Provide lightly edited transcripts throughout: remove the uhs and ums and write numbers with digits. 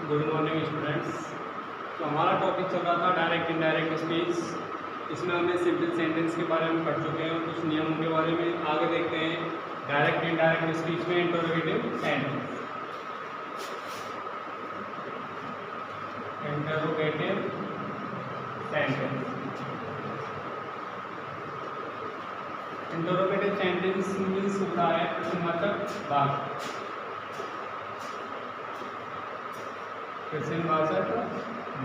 Good morning students. तो हमारा topic चल रहा था डायरेक्ट इनडायरेक्ट स्पीच। इसमें हमने सिंपल सेंटेंस के बारे में पढ़ चुके हैं और कुछ नियमों के बारे में आगे देखते हैं। डायरेक्ट इनडायरेक्ट स्पीच में interrogative sentence, interrogative sentence. Interrogative sentence means होता है प्रश्नवाचक वाक्य। प्रश्नवाचक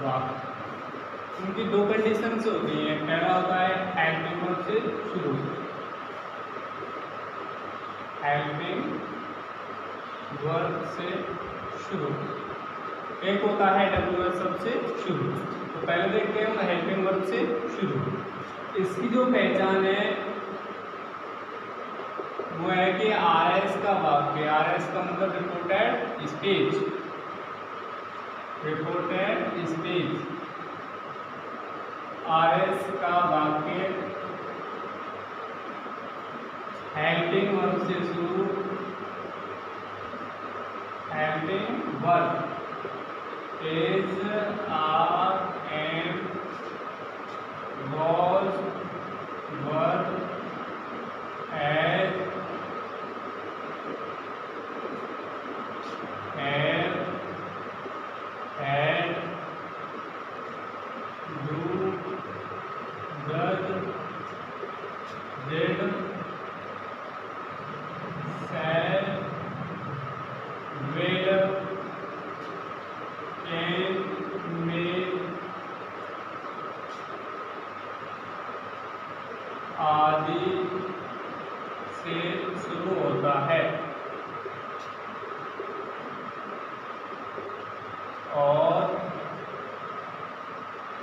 वाक्य उनकी दो कंडीशंस होती हैं। पहला होता है हेल्पिंग वर्ब से शुरू, हेल्पिंग वर्ब से शुरू। एक होता है WH शब्द से शुरू। तो पहले देखते हैं हम हेल्पिंग वर्ब से शुरू। इसकी जो पहचान है वो है कि RS का वाक्य, RS का मतलब reported speech, reported speech. RS का वाक्य हेल्पिंग वर्ब से शुरू, helping verb is, are, am, was, verb, has, have, had, do, does, did, shall, will, can, may आदि से शुरू होता है। और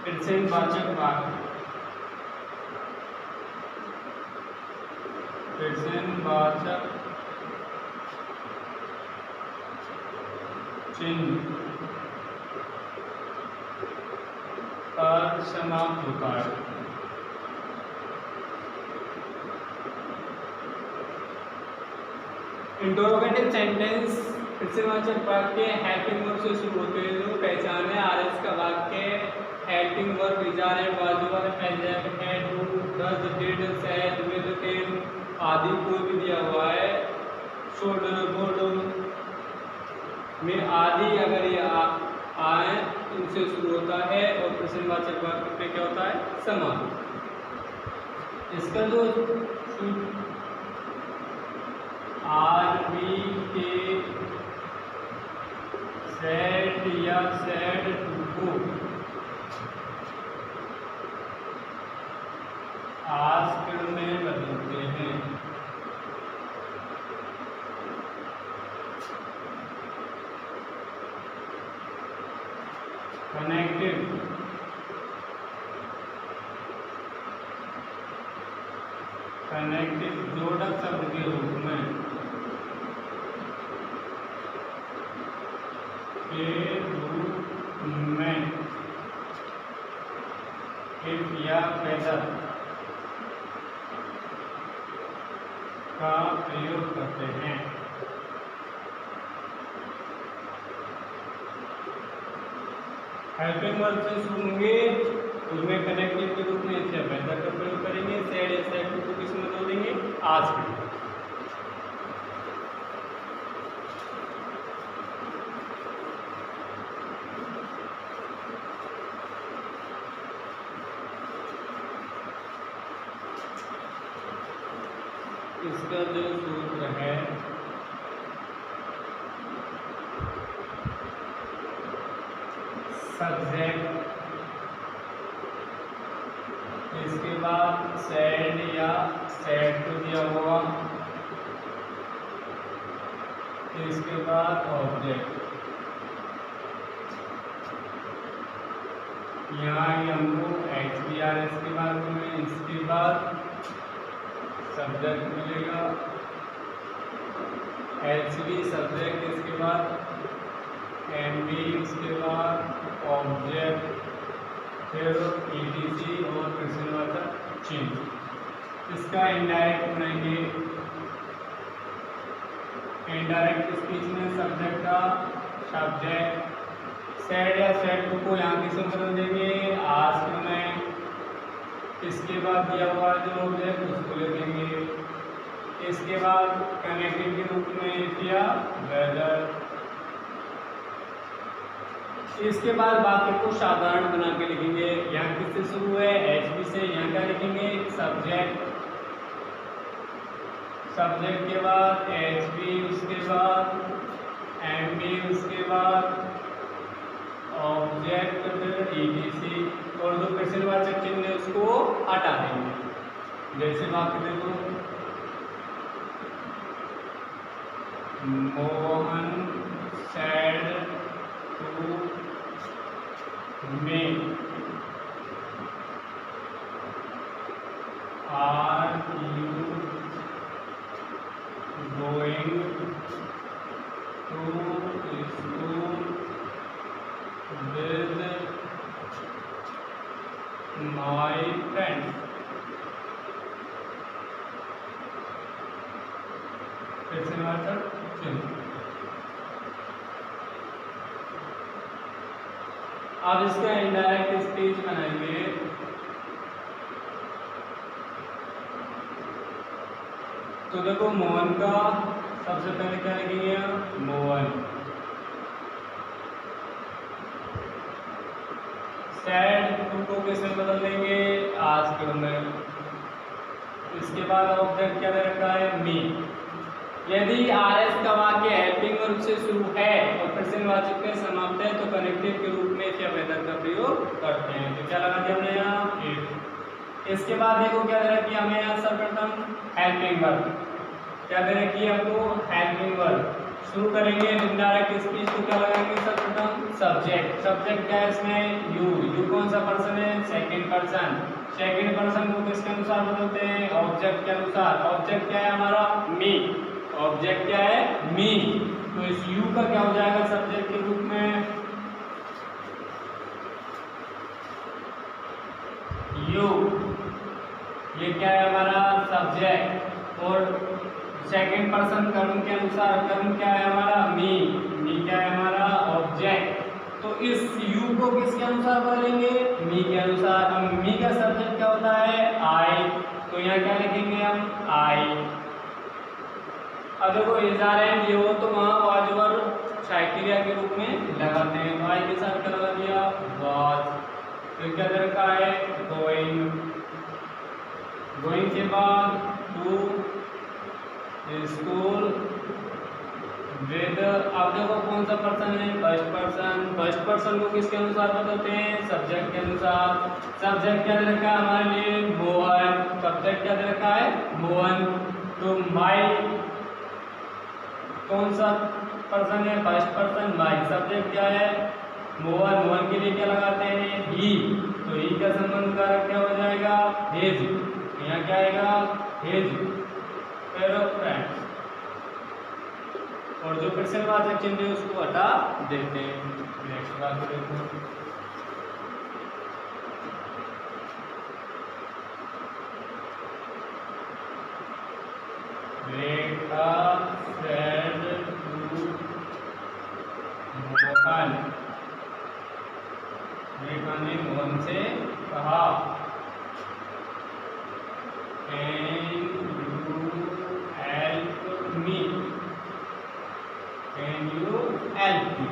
प्रश्नवाचक वाक्य, प्रश्नवाचक चिन्ह पर समाप्त होता है। इंटरोगेटिव सेंटेंस प्रश्नवाचक वाक्य हेल्पिंग वर्ब से शुरू होते हैं। जो पहचान है RS का वाक्य हेल्पिंग वर्ब विचार है, बाजू वाले पैजेब है, do, does, did, said, will, can आदि कोई भी दिया हुआ है, शुड, वुड में आदि अगर ये आए इनसे शुरू होता है। और प्रश्नवाचक वाक्य पे क्या होता है? समान। इसका जो RB के सेड या सेड टू गो, आस्क में बदलते हैं। कनेक्टिव, कनेक्टिव जोड़क शब्द के रूप में के रूप में इफ या वेदर का प्रयोग करते हैं। हेल्पिंग वर्ब से शुरू होंगे, उसमें कनेक्टिव के रूप में इफ या वेदर का प्रयोग करेंगे। सेड या सेड टू को किस में बदल देंगे? आज में। इसका जो सूत्र है सब्जेक्ट, इसके बाद सेड या सेड टू दिया हुआ, इसके बाद ऑब्जेक्ट। यहाँ हमको HBRS के बाद में, इसके बाद सब्जेक्ट मिलेगा, HB सब्जेक्ट, इसके बाद MB, इसके बाद ऑब्जेक्ट, फिर ETC और प्रश्नवाचक चिन्ह। इसका इनडायरेक्ट बनाएंगे। इनडायरेक्ट स्पीच में सब्जेक्ट का सब्जेक्ट, सेड या सेड टू को यहाँ किसमें बदल देंगे आस्क में। इसके बाद दिया हुआ जो ऑब्जेक्ट उसको ले देंगे। इसके बाद कनेक्टेड के रूप में किया वेदर। इसके बाद वाक्य को साधारण बना के लिखेंगे। यहाँ किससे शुरू है एचबी से, यहाँ क्या लिखेंगे सब्जेक्ट। सब्जेक्ट के बाद एचबी, उसके बाद एमबी, उसके बाद ऑब्जेक्ट, फिर ईटीसी, और जो प्रश्नवाचक चिन्ह है उसको हटा देंगे। जैसे वाक्य देखो Mohan said to me are you going to school with my friends? प्रश्नवाचक चिन्ह। अब इसका इनडायरेक्ट स्पीच बनाएंगे। तो देखो मोहन का सबसे पहले क्या लिखेंगे मोहन। सैड टू को किसमें बदल देंगे आस्क में। इसके बाद ऑब्जेक्ट क्या दे रखा है मी। यदि आरएस का वाक्य हेल्पिंग वर्ब से शुरू है और प्रश्नवाचक में समाप्त है तो कनेक्टिव के रूप में क्या वेदर का प्रयोग करते हैं। तो क्या लगा दिया हमने यहाँ इफ। इसके बाद देखो क्या दे रखी है हमें यहाँ सर्वप्रथम हेल्पिंग वर्ब। क्या दे रखी है आपको हेल्पिंग वर्ब। शुरू करेंगे इनडायरेक्ट स्पीच तो क्या लगाएंगे सर्वप्रथम सब्जेक्ट। सब्जेक्ट क्या है इसमें यू। यू कौन सा पर्सन है सेकंड पर्सन। सेकंड पर्सन को किसके अनुसार बदलते हैं ऑब्जेक्ट के अनुसार। ऑब्जेक्ट क्या है हमारा मी। ऑब्जेक्ट क्या है मी। तो इस यू का क्या हो जाएगा सब्जेक्ट के रूप में यू। ये क्या है हमारा सब्जेक्ट। और सेकंड पर्सन कर्म के अनुसार कर्म क्या है हमारा मी। मी क्या है हमारा ऑब्जेक्ट। तो इस यू को किसके अनुसार बदलेंगे मी के अनुसार। हम मी का सब्जेक्ट क्या होता है आई। तो यहाँ क्या लिखेंगे हम आई। अब देखो इज़हार एंड ये हो तो वहाँ वाज वर्ब साइक्रिया के रूप में लगाते हैं। तो आई के साथ क्या लगा दिया वाज। तो क्या दे रखा है गोइंग। गोइंग के बाद टू स्कूल विद। अब देखो कौन सा पर्सन है फर्स्ट पर्सन। फर्स्ट पर्सन को किसके अनुसार बदलते हैं सब्जेक्ट के अनुसार। सब्जेक्ट क्या दे रखा है हमारे लिए मोहन। सब्जेक्ट क्या दे रखा है मोहन। तो माई कौन सा पर्सन है फर्स्ट पर्सन माई। सब्जेक्ट क्या है मोहन। मोहन के लिए क्या लगाते हैं ही। तो ही का संबंध कारक क्या हो जाएगा हिज। यहाँ क्या आएगा हिज फ्रेंड्स। और जो प्रश्नवाचक चिन्ह है उसको हटा देते हैं। नेक्स्ट बात देखो रेखा सेड टू मोहन। रेखा ने मोहन से कहा can you help me. Can you help me.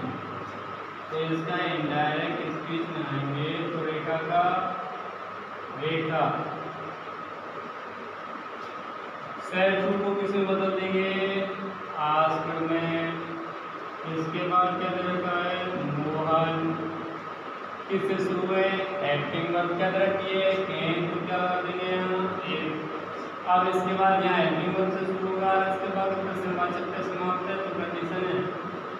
तो इसका इनडायरेक्ट स्पीच बनाएंगे। तो रेखा का रेखा सेड टू को किसमें बदल देंगे आस्क में। इसके बाद क्या दे रखा है मोहन। किससे शुरू है हेल्पिंग वर्ब क्या दे रखी है कैन। तो क्या लगा देंगे यहाँ इफ। अब इसके बाद यहाँ हेल्पिंग वर्ब से शुरू होगा। इसके बाद प्रश्नवाचक का समाप्त है तो कंडीशन है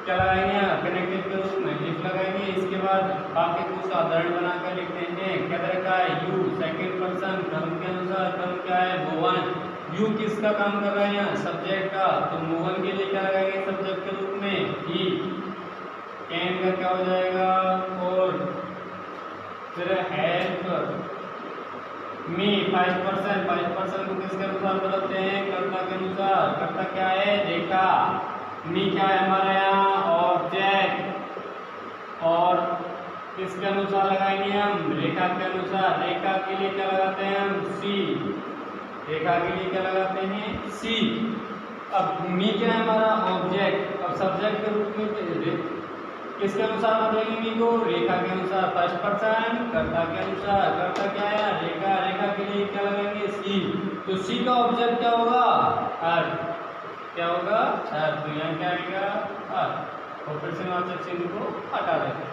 क्या लगाएंगे यहाँ कनेक्टिव के रूप में इफ लगाएंगे। इसके बाद वाक्य को साधारण बनाकर लिखते हैं। क्या दे रखा है यू सेकंड पर्सन कर्म के अनुसार। कर्म क्या है मोहन। यू किसका काम कर रहा है यहाँ सब्जेक्ट का। तो मोहन के लिए क्या लगाएंगे सब्जेक्ट के रूप में ही। कैन का क्या हो जाएगा और फिर हेल्प मी फर्स्ट पर्सन को किसके अनुसार बदलते हैं कर्ता के अनुसार। कर्ता क्या है रेखा। मी क्या है हमारे यहाँ ऑब्जेक्ट। और किसके अनुसार लगाएंगे हम, रेखा के अनुसार। रेखा के लिए क्या लगाते हैं हम, सी। रेखा के लिए क्या लगाते हैं, सी। अब मी क्या है हमारा, ऑब्जेक्ट। अब सब्जेक्ट के रूप में किसके अनुसार बदलेंगे मी को, रेखा के अनुसार। फर्स्ट पर्सन कर्ता के अनुसार। कर्ता क्या है, रेखा। रेखा के लिए क्या लगाएंगे, सी। तो सी का ऑब्जेक्ट क्या होगा, अर्थ। क्या होगा, अर्थ। तो यहाँ क्या आएगा, अर्थ। और फिर से वाचक चिन्ह को हटा देते हैं।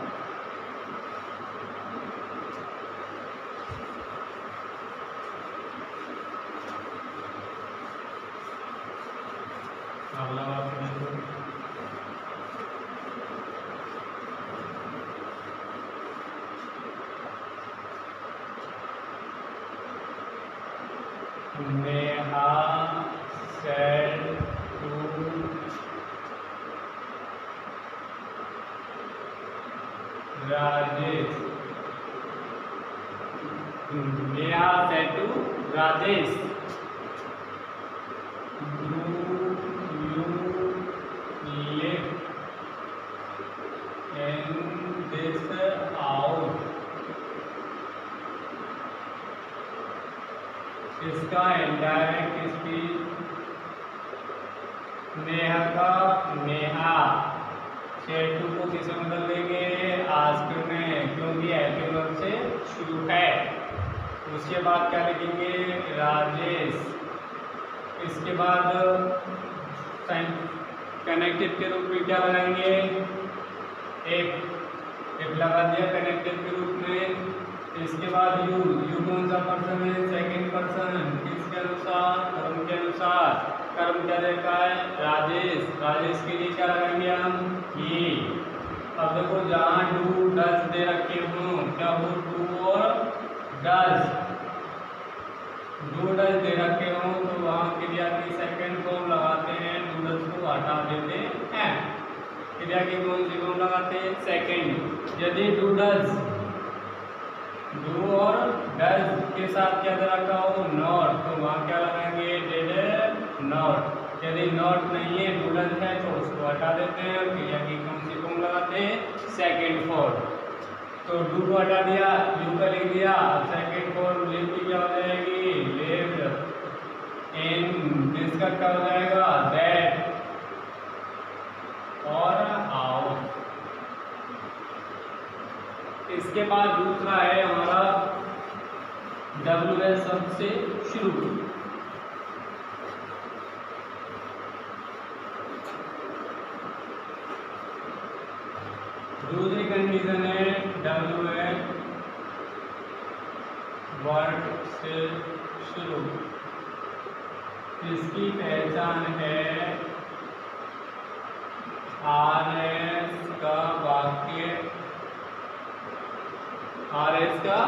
अगला वाक्य देखो, Neha said to Rajesh. Neha said to Rajesh, you live in this house। इसका इनडायरेक्ट स्पीच, नेहा का नेहा, सेटू को किसे बदल देंगे, आस्क में, क्योंकि हेल्पिंग वर्ब से शुरू है। उसके बाद क्या लिखेंगे, राजेश। इसके बाद कनेक्टिव के रूप में क्या लगाएंगे, एक लगा दिया कनेक्टिव के रूप में। इसके बाद यू कौन सा पर्सन है, सेकंड पर्सन। किसके अनुसार, कर्म के अनुसार। कर्म क्या देखा है, राजेश। राजेश के लिए क्या लगाएंगे हम, ये। अब देखो जहाँ डू डज दे रखे हो, क्या हो, डू और डज। डू डज दे रखे हो तो वहाँ क्रिया की सेकंड फॉर्म लगाते हैं, डू डज को हटा देते हैं। क्रिया की कौन सी फॉर्म लगाते हैं, सेकंड। यदि डू डज, डू और डज के साथ क्या दे रखा हो, नॉट, तो वहाँ क्या लगाएंगे, डिड नॉट। यदि नॉट नहीं है, डू डज है, तो उसको हटा देते हैं। क्रिया की कौन सी फॉर्म लगाते हैं, सेकंड फॉर्म। तो डू को हटा दिया, यू का लिख दिया। सेकंड फॉर्म लिव की क्या हो जाएगी, लिव्ड इन। जिसका क्या हो जाएगा, दैट और हाउस। इसके बाद दूसरा है हमारा WS शब्द से शुरू। दूसरी कंडीशन है WS वर्ड से शुरू। इसकी पहचान है RS का वाक्य, RS का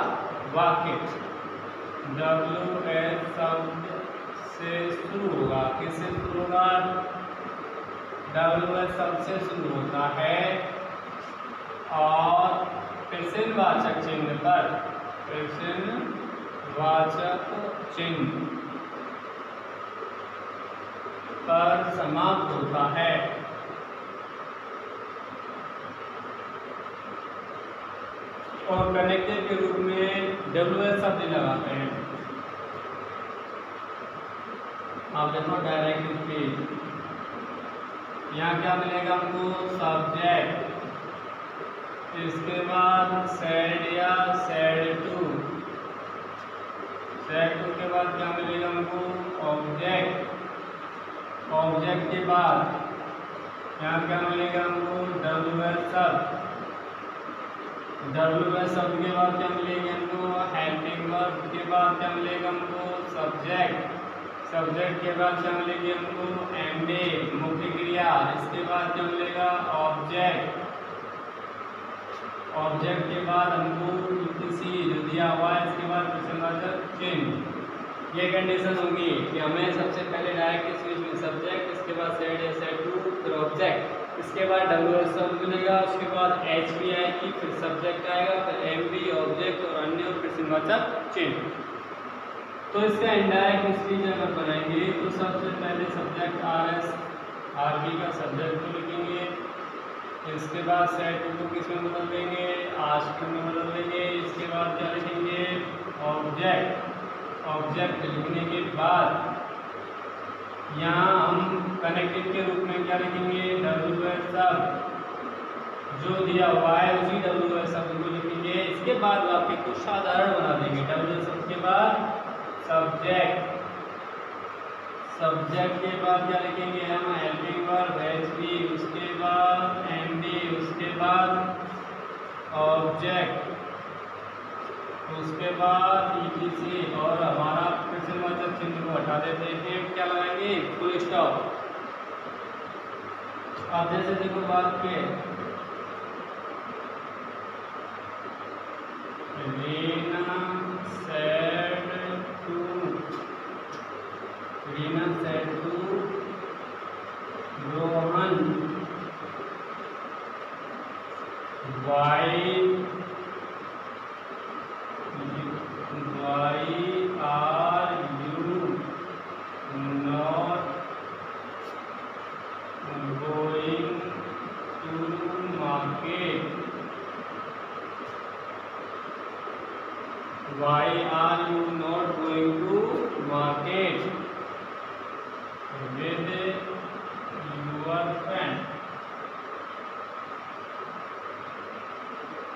वाक्य। WS शब्द से शुरू होगा, किससे शुरू होगा, WS शब्द से शुरू होता है और प्रश्नवाचक चिन्ह पर, प्रश्नवाचक चिन्ह पर समाप्त होता है। और कनेक्टिव के रूप में WS शब्द लगाते हैं। आप देखो डायरेक्ट स्पीच, यहाँ क्या मिलेगा हमको, सब्जेक्ट। इसके बाद सैड या सैड टू। सैड टू के बाद क्या मिलेगा हमको, ऑब्जेक्ट। ऑब्जेक्ट के बाद यहाँ क्या मिलेगा हमको, WS शब्द। WS शब्द के बाद क्या मिलेगा हमको, हेल्पिंग वर्ब। के बाद क्या मिलेगा हमको, सब्जेक्ट। सब्जेक्ट के बाद क्या मिलेगी हमको, MA मुख्य क्रिया। इसके बाद क्या मिलेगा, ऑब्जेक्ट। ऑब्जेक्ट के बाद हमको किसी जो दिया हुआ है, इसके बाद प्रश्नवाचक चिन्ह। ये कंडीशन होगी कि हमें सबसे पहले डायरेक्ट स्पीच में सब्जेक्ट, इसके बाद सैड या सैड टू, फिर ऑब्जेक्ट, इसके बाद WS शब्द मिलेगा, उसके बाद HB आएगी, फिर सब्जेक्ट आएगा, फिर MB, ऑब्जेक्ट और अन्य और प्रश्नवाचक चिन्ह। तो इसका इनडायरेक्ट स्पीच अगर बनाएंगे तो सबसे पहले सब्जेक्ट RS, RB का सब्जेक्ट को लिखेंगे, इसके बाद सेट को किस में बदल देंगे, आस्क में बदल देंगे। इसके बाद क्या लिखेंगे, ऑब्जेक्ट। ऑब्जेक्ट लिखने के बाद यहाँ हम कनेक्टेड के रूप में क्या लिखेंगे, WS सब जो दिया हुआ है उसी WS सब को लिखेंगे। इसके बाद वाक्य को साधारण बना देंगे। WS सब के बाद सब्जेक्ट, सब्जेक्ट के बाद क्या लिखेंगे हम, हेल्पिंग वर्ब HV, उसके बाद MD, उसके बाद ऑब्जेक्ट, उसके बाद ETC और हमारा प्रश्नवाचक चिन्ह को हटा देते हैं। क्या लगाएंगे, फुल स्टॉप। अब जैसे देखो वाक्य, Reena said to Rohan why are you not going to market? Why are you not going to market with your friend?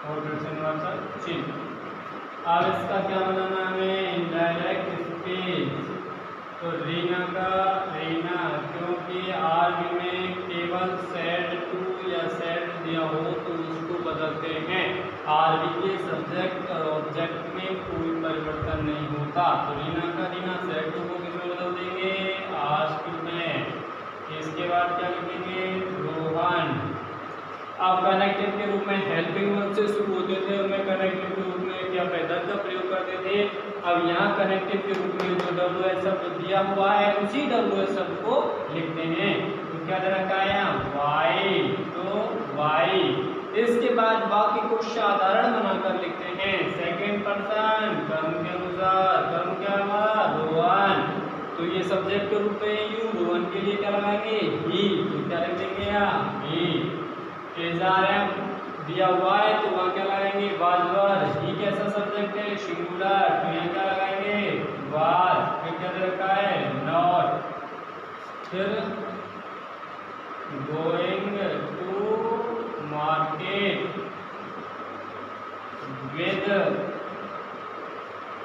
और प्रश्नवाचक चिन्ह। अब इसका क्या बनाना हमें, इनडायरेक्ट स्पीच। तो रीना का रीना, क्योंकि आर्ग में केवल सेड टू या सेड दिया हो तो उसको बदलते हैं। आर्ग के सब्जेक्ट और ऑब्जेक्ट में कोई परिवर्तन नहीं होता। तो रीना का रीना सेड टू को किसमें बदल देंगे, आस्क में। इसके बाद क्या लिखेंगे, रोहन। अब कनेक्टिव के रूप में हेल्पिंग वर्ब से शुरू होते थे, उनमें कनेक्टिव के रूप में क्या पैदल का प्रयोग करते थे। अब यहाँ कनेक्टिव के रूप में जो WS शब्द दिया हुआ है उसी WS शब्द को लिखते हैं। तो क्या दे रखा है यहाँ, वाई, तो वाई। इसके बाद वाक्य को साधारण बनाकर लिखते हैं। सेकंड पर्सन कर्म के अनुसार, कर्म क्या हुआ, रोहन। तो ये सब्जेक्ट के रूप में यू, रोहन के लिए क्या लगाएंगे, ही। तो क्या लिख देंगे यहाँ, ही। एसआरएम दिया हुआ है तो वहाँ क्या लगाएंगे, वाजवर। ही कैसा सब्जेक्ट है, सिंगुलर, तो यहाँ क्या लगाएंगे, वाज। फिर क्या दे रखा है, नॉट। फिर गोइंग टू मार्केट विद।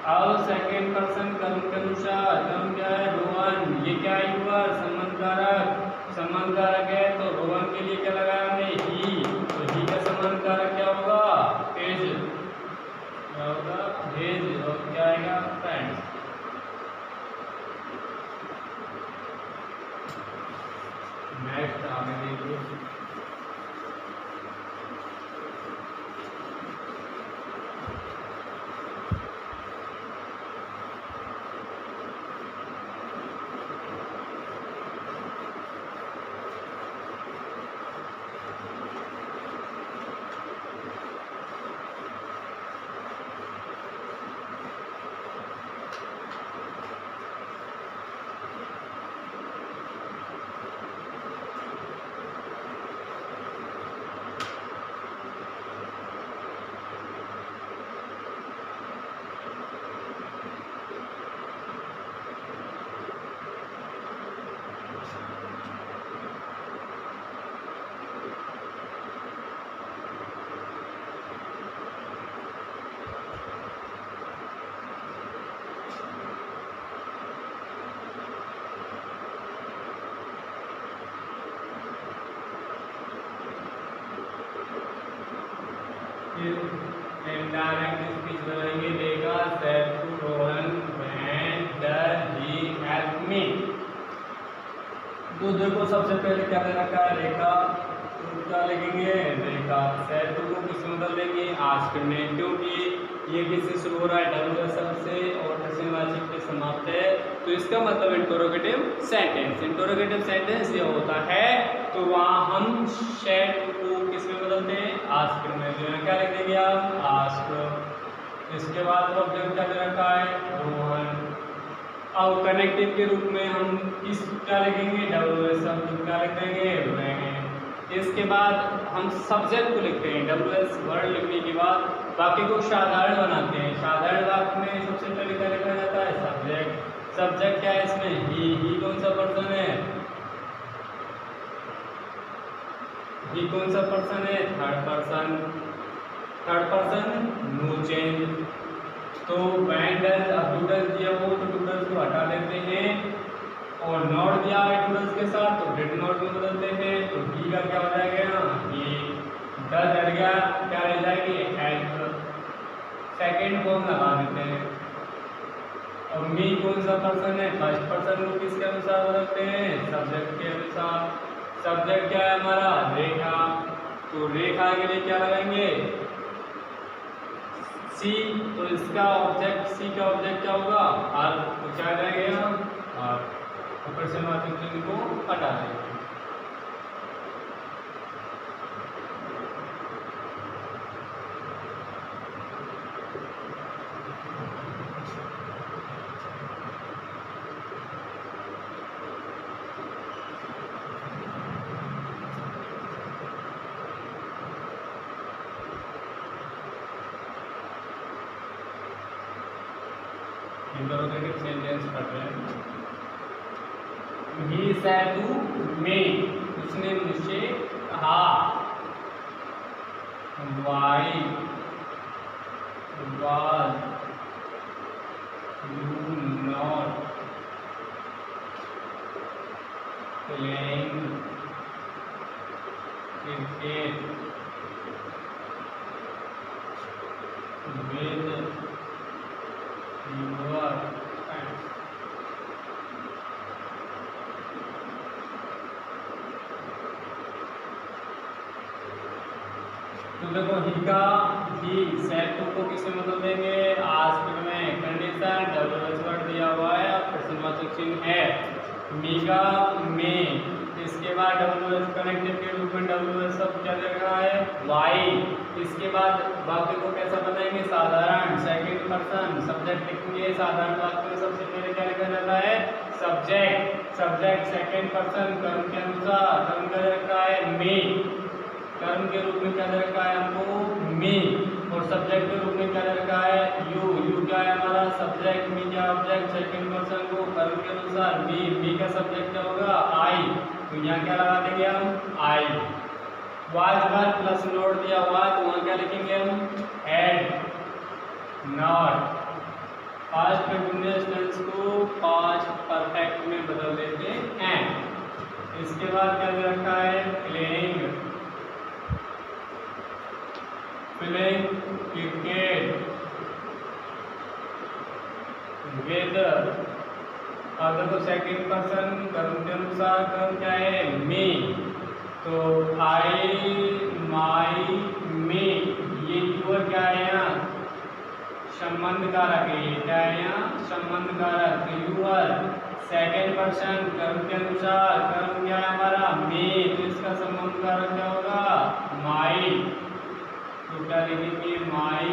अब सेकेंड पर्सन कर्म के अनुसार, कर्म क्या है, रोहन। ये क्या है, हुआ संबंध कारक। संबंध कारक है तो रोहन के लिए क्या लगाया हमने, ही। तो ही का संबंध कारक क्या होगा, भेज। क्या होगा, भेज। और क्या आएगा, फ्रेंड्स। नेक्स्ट आगे देखिए, इनडायरेक्ट स्पीच बनाएंगे, देगा said to Rohan when does he help me. तो देखो सबसे पहले क्या दे रखा है, रेखा। तो क्या लिखेंगे, रेखा। सेड टू को किस में बदल देंगे, आस्क में, क्योंकि ये किससे शुरू हो रहा है, WS शब्द से और प्रश्नवाचक पे समाप्त है। तो इसका मतलब इंटरोगेटिव सेंटेंस। इंटरोगेटिव सेंटेंस ये होता है तो वहाँ हम सेड को किस में बदलते हैं, आस्क में। तो यहाँ क्या लिख देंगे आप, आस्क। इसके बाद ऑब्जेक्ट क्या दे रखा है, रोहन। अब कनेक्टिव के रूप में हम किस क्या लिखेंगे, WS शब्द क्या लिख देंगे, वैन। इसके बाद हम सब्जेक्ट को लिखते हैं, WH वर्ड लिखने के बाद वाक्य को साधारण बनाते हैं। साधारण वाक्य में सबसे पहले क्या लिखा जाता है? सब्जेक्ट। सब्जेक्ट क्या है इसमें? ही कौन सा पर्सन है? ही कौन सा पर्सन है? Third person. Third person no change. तो व्हेन डज अब डूडल्स दिया हो तो डूडल्स को हटा लेते हैं, और नॉट दिया है डूडल्स के साथ तो डिड नॉट में बदलते हैं। तो ही का क्या हो जाएगा? ये डज हट गया, क्या रह जाएगी? हैड। सेकेंड फॉर्म लगा देते हैं। और मी कौन सा पर्सन है? फर्स्ट पर्सन को किसके अनुसार बदलते हैं? सब्जेक्ट के अनुसार। सब्जेक्ट क्या है हमारा? रेखा। तो रेखा के लिए क्या लगाएंगे? सी। तो इसका ऑब्जेक्ट, सी का ऑब्जेक्ट क्या होगा? आर। तो क्या जाएगा? आर। ऊपर से माध्यम चिन्ह को हटा देंगे। सेंटेंस पढ़ रहे हैं। He said to me, उसने मुझसे कहा। Why was you not playing cricket with your friends? तो देखो ही का ही सेट टू को किससे बदल देंगे? आस्क्ड में कंडीशन WH वर्ड दिया हुआ है और प्रश्नवाचक चिन्ह है। मी का में, इसके बाद WH कनेक्टिव के रूप में WH सब क्या लग रहा है? वाई। इसके बाद वाक्य को कैसा बनाएंगे? साधारण। सेकंड पर्सन सब्जेक्ट लिखेंगे। साधारण वाक्य में सबसे पहले क्या लिखा जाता है? सब्जेक्ट। सब्जेक्ट सेकंड पर्सन कर्म के अनुसार, कर्म का रखा है मी। कर्म के रूप में क्या दे रखा है हमको? मी। और सब्जेक्ट के रूप में क्या दे रखा है? यू। यू क्या है हमारा? सब्जेक्ट। मी क्या ऑब्जेक्ट? सेकंड पर्सन को कर्म के अनुसार मी। मी का सब्जेक्ट क्या होगा? आई। तो यहाँ क्या लगा देंगे हम? I. Was verb plus not दिया हुआ तो वहाँ क्या लिखेंगे हम? Had not. Past continuous tense को पास्ट परफेक्ट में बदल देते हैं। इसके बाद क्या दे रखा है? प्लेइंग। Playing cricket with. अब देखो सेकंड पर्सन कर्म के अनुसार कर्म क्या है? मी। तो आई, माई, मी, ये यूर क्या है यहाँ? संबंध कारक है। ये क्या है यहाँ? संबंध कारक। तो यूर सेकंड पर्सन कर्म के अनुसार कर्म क्या है हमारा? मी। तो इसका संबंध कारक क्या होगा? माई। तो क्या लिखेंगे? My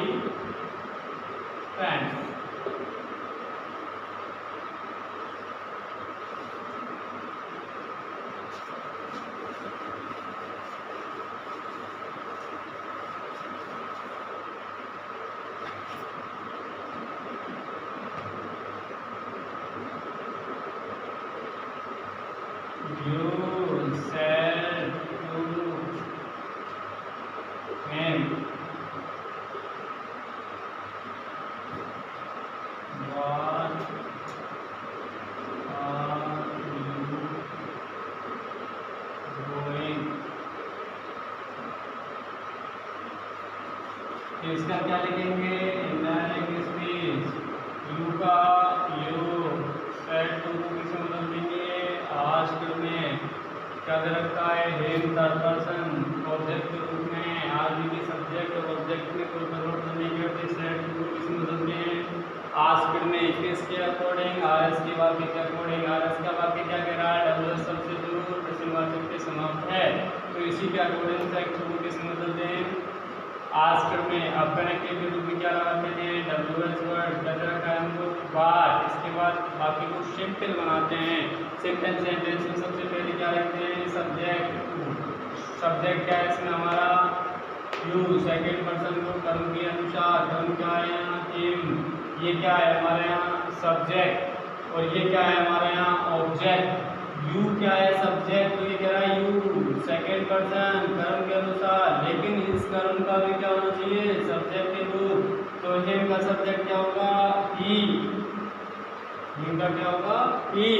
friends. You said to him, what are you doing? इसका क्या लिखेंगे? Indirect speech. यू का यू, सेड टू को किसमें बदल देंगे? आस्क्ड में। क्या दे रखा है? हिम थर्ड पर्सन ऑब्जेक्ट के रूप में। आदमी के सब्जेक्ट और ऑब्जेक्ट में कोई परिवर्तन नहीं करते। सेड टू को किसमें बदलते हैं? आस्क्ड में। किसके अकॉर्डिंग? आरएस के वाक्य के अकॉर्डिंग। आरएस का वाक्य क्या कह रहा है? WH सबसे जरूर प्रश्नवाचक के समाप्त है, तो इसी के अकॉर्डिंग सेड टू को किसमें बदलते हैं? आस्क्ड में। अब कनेक्टिव के रूप में क्या लगाते हैं? WH वर्ड क्या रखा है हमको? बार। इसके बाद बाकी को सिंपल बनाते हैं। सिंपल सेंटेंस में सबसे पहले क्या रखते हैं? सब्जेक्ट। सब्जेक्ट क्या है इसमें हमारा यू, सेकंड पर्सन को कर्म के अनुसार, कर्म क्या है यहाँ एम, ये क्या है हमारे यहाँ सब्जेक्ट और ये क्या है हमारे यहाँ ऑब्जेक्ट। यू क्या है सब्जेक्ट, तो ये कह रहा है यू सेकंड पर्सन कर्म के अनुसार, लेकिन इस कर्म का भी क्या होना चाहिए सब्जेक्ट के रूप, तो हिम का सब्जेक्ट क्या होगा ई, हिम का क्या होगा ई।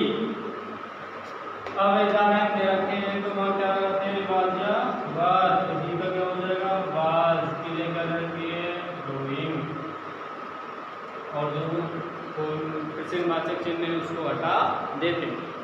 अब एग्जाम दे रखे हैं तो वहाँ क्या करते हैं बाज या बाज, तो ही का क्या हो जाएगा बाज, किले कलर की है ड्राइंग, और जो प्रश्नवाचक चिन्ह है उसको हटा देते हैं।